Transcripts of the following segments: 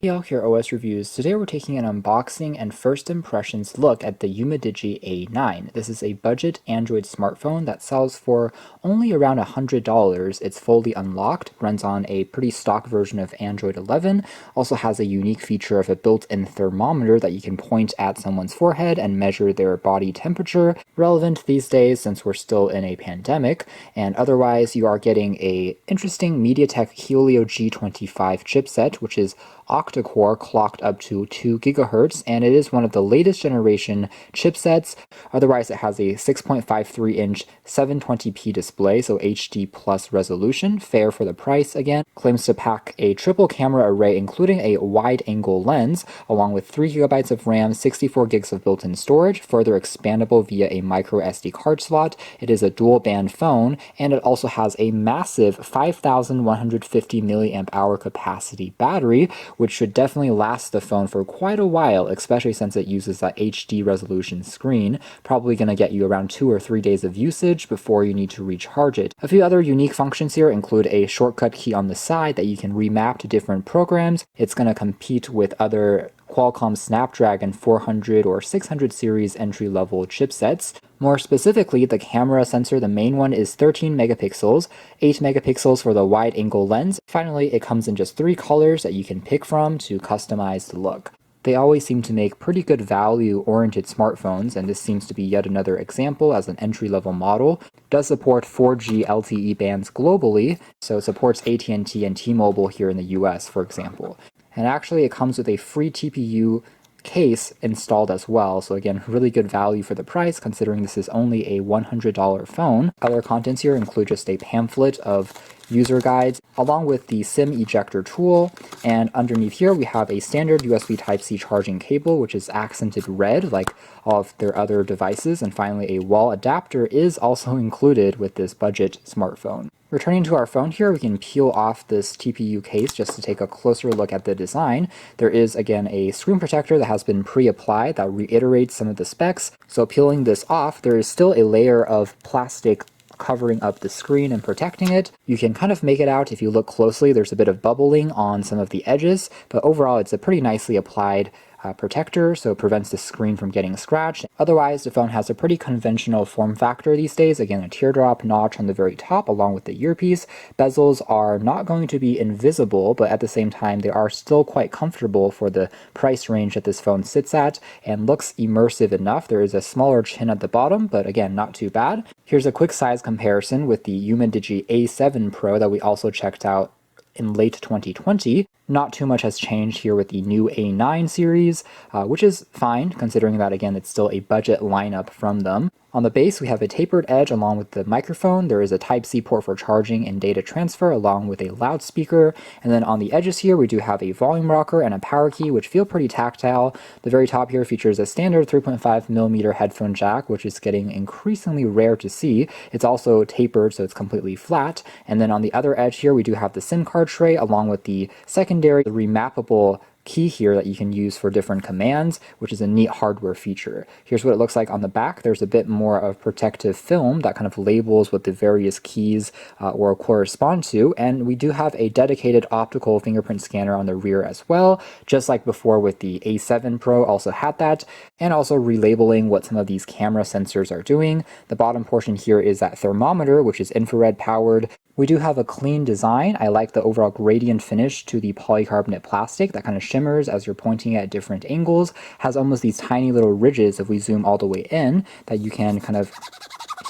Hey all, here OS Reviews. Today we're taking an unboxing and first impressions look at the Umidigi A9. This is a budget Android smartphone that sells for only around $100. It's fully unlocked, runs on a pretty stock version of Android 11, also has a unique feature of a built-in thermometer that you can point at someone's forehead and measure their body temperature, relevant these days since we're still in a pandemic, and otherwise you are getting a interesting MediaTek Helio G25 chipset, which is octa-core clocked up to 2 GHz, and it is one of the latest generation chipsets. Otherwise, it has a 6.53-inch 720p display, so HD plus resolution, fair for the price again. Claims to pack a triple camera array, including a wide-angle lens, along with 3 GB of RAM, 64 gigs of built-in storage, further expandable via a micro SD card slot. It is a dual-band phone, and it also has a massive 5,150 mAh capacity battery, which should definitely last the phone for quite a while, especially since it uses that HD resolution screen. Probably going to get you around 2 or 3 days of usage before you need to recharge it. A few other unique functions here include a shortcut key on the side that you can remap to different programs. It's going to compete with other Qualcomm Snapdragon 400 or 600 series entry-level chipsets. More specifically, the camera sensor, the main one, is 13 megapixels, 8 megapixels for the wide-angle lens. Finally, it comes in just 3 colors that you can pick from to customize the look. They always seem to make pretty good value-oriented smartphones, and this seems to be yet another example as an entry-level model. It does support 4G LTE bands globally, so it supports AT&T and T-Mobile here in the US, for example. And actually, it comes with a free TPU case installed as well, so again, really good value for the price considering this is only a $100 phone. Other contents here include just a pamphlet of user guides along with the SIM ejector tool, and underneath here we have a standard USB Type-C charging cable which is accented red like all of their other devices, and finally a wall adapter is also included with this budget smartphone. Returning to our phone here, we can peel off this TPU case just to take a closer look at the design. There is, again, a screen protector that has been pre-applied that reiterates some of the specs. So peeling this off, there is still a layer of plastic covering up the screen and protecting it. You can kind of make it out if you look closely. There's a bit of bubbling on some of the edges, but overall it's a pretty nicely applied protector, so it prevents the screen from getting scratched. Otherwise, the phone has a pretty conventional form factor these days. Again, a teardrop notch on the very top along with the earpiece. Bezels are not going to be invisible, but at the same time, they are still quite comfortable for the price range that this phone sits at and looks immersive enough. There is a smaller chin at the bottom, but again, not too bad. Here's a quick size comparison with the Umidigi A7 Pro that we also checked out in late 2020. Not too much has changed here with the new A9 series, which is fine considering that, again, it's still a budget lineup from them. On the base, we have a tapered edge along with the microphone. There is a Type-C port for charging and data transfer along with a loudspeaker. And then on the edges here, we do have a volume rocker and a power key, which feel pretty tactile. The very top here features a standard 3.5mm headphone jack, which is getting increasingly rare to see. It's also tapered, so it's completely flat. And then on the other edge here, we do have the SIM card tray along with the secondary remappable key here that you can use for different commands, which is a neat hardware feature. Here's what it looks like on the back. There's a bit more of protective film that kind of labels what the various keys or correspond to, and we do have a dedicated optical fingerprint scanner on the rear as well, just like before with the A7 Pro also had that, and also relabeling what some of these camera sensors are doing. The bottom portion here is that thermometer, which is infrared powered. We do have a clean design. I like the overall gradient finish to the polycarbonate plastic that kind of shimmers as you're pointing at different angles, has almost these tiny little ridges if we zoom all the way in that you can kind of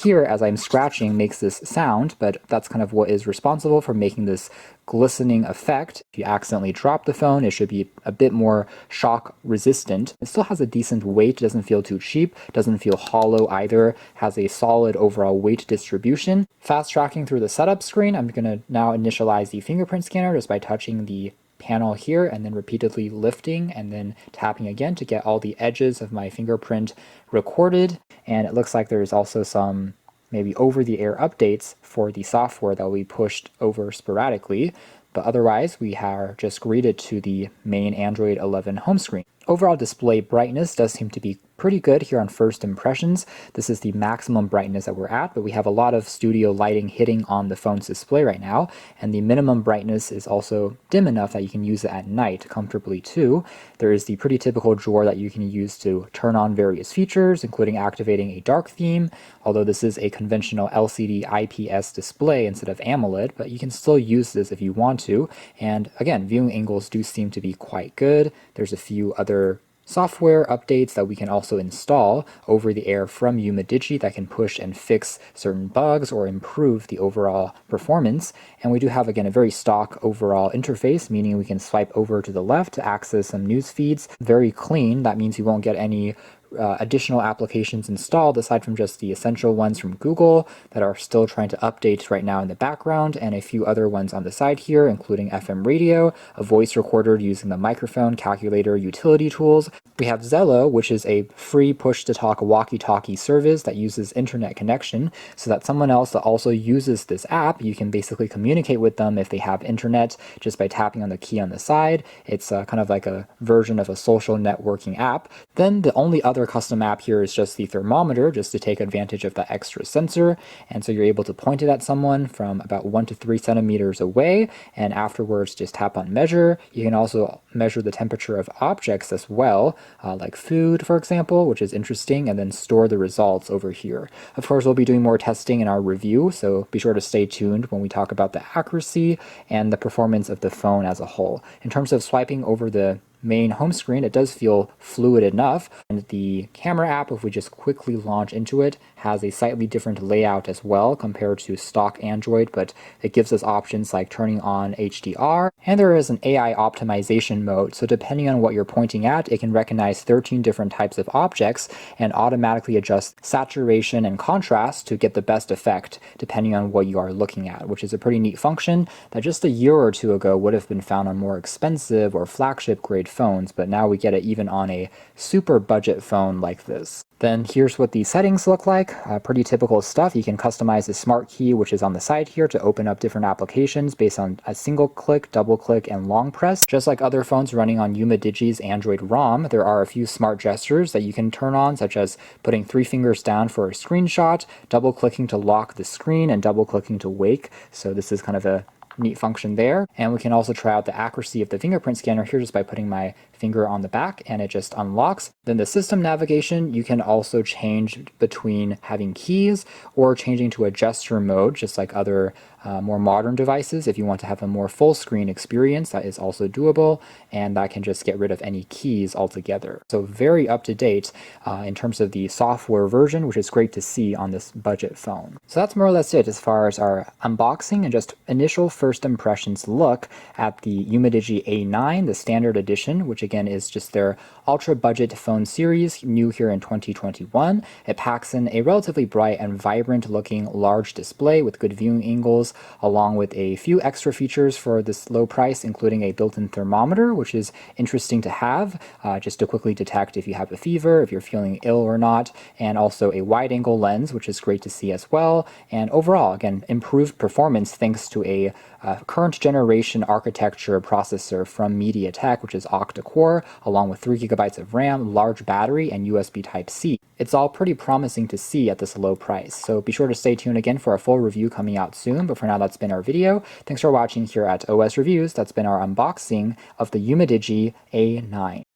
hear as I'm scratching makes this sound, but that's kind of what is responsible for making this glistening effect. If you accidentally drop the phone, it should be a bit more shock resistant. It still has a decent weight, doesn't feel too cheap, doesn't feel hollow either, has a solid overall weight distribution. Fast tracking through the setup screen, I'm going to now initialize the fingerprint scanner just by touching the panel here and then repeatedly lifting and then tapping again to get all the edges of my fingerprint recorded. And it looks like there's also some maybe over-the-air updates for the software that we pushed over sporadically, but otherwise we are just greeted to the main Android 11 home screen. Overall display brightness does seem to be pretty good here on first impressions. This is the maximum brightness that we're at, but we have a lot of studio lighting hitting on the phone's display right now, and the minimum brightness is also dim enough that you can use it at night comfortably too. There is the pretty typical drawer that you can use to turn on various features, including activating a dark theme, although this is a conventional LCD IPS display instead of AMOLED, but you can still use this if you want to, and again, viewing angles do seem to be quite good. There's a few other software updates that we can also install over the air from Umidigi that can push and fix certain bugs or improve the overall performance. And we do have, again, a very stock overall interface, meaning we can swipe over to the left to access some news feeds. Very clean. That means you won't get any additional applications installed aside from just the essential ones from Google that are still trying to update right now in the background, and a few other ones on the side here, including FM radio, a voice recorder using the microphone, calculator, utility tools. We have Zello, which is a free push-to-talk walkie-talkie service that uses internet connection so that someone else that also uses this app, you can basically communicate with them if they have internet just by tapping on the key on the side. It's kind of like a version of a social networking app. Then the only other custom app here is just the thermometer, just to take advantage of that extra sensor, and so you're able to point it at someone from about 1 to 3 centimeters away, and afterwards just tap on measure. You can also measure the temperature of objects as well, like food, for example, which is interesting, and then store the results over here. Of course, we'll be doing more testing in our review, so be sure to stay tuned when we talk about the accuracy and the performance of the phone as a whole. In terms of swiping over the main home screen, it does feel fluid enough, and the camera app, if we just quickly launch into it, has a slightly different layout as well compared to stock Android, but it gives us options like turning on HDR, and there is an AI optimization mode, so depending on what you're pointing at, it can recognize 13 different types of objects and automatically adjust saturation and contrast to get the best effect depending on what you are looking at, which is a pretty neat function that just a year or two ago would have been found on more expensive or flagship grade phones, but now we get it even on a super budget phone like this. Then here's what the settings look like. Pretty typical stuff. You can customize the smart key, which is on the side here, to open up different applications based on a single click, double click, and long press. Just like other phones running on Umidigi's Android ROM, there are a few smart gestures that you can turn on, such as putting 3 fingers down for a screenshot, double clicking to lock the screen, and double clicking to wake. So this is kind of a neat function there. And we can also try out the accuracy of the fingerprint scanner here just by putting my finger on the back, and it just unlocks. Then the system navigation, you can also change between having keys or changing to a gesture mode, just like other more modern devices. If you want to have a more full screen experience, that is also doable, and that can just get rid of any keys altogether. So very up to date in terms of the software version, which is great to see on this budget phone. So that's more or less it as far as our unboxing and just initial first impressions look at the Umidigi A9, the standard edition, which again is just their ultra budget phone series, new here in 2021. It packs in a relatively bright and vibrant looking large display with good viewing angles, along with a few extra features for this low price, including a built-in thermometer, which is interesting to have, just to quickly detect if you have a fever, if you're feeling ill or not, and also a wide-angle lens, which is great to see as well. And overall, again, improved performance thanks to a current generation architecture processor from MediaTek, which is octa-core, along with 3 gigabytes of RAM, large battery, and USB Type-C. It's all pretty promising to see at this low price, so be sure to stay tuned again for a full review coming out soon. But for now, that's been our video. Thanks for watching here at OS Reviews. That's been our unboxing of the Umidigi A9.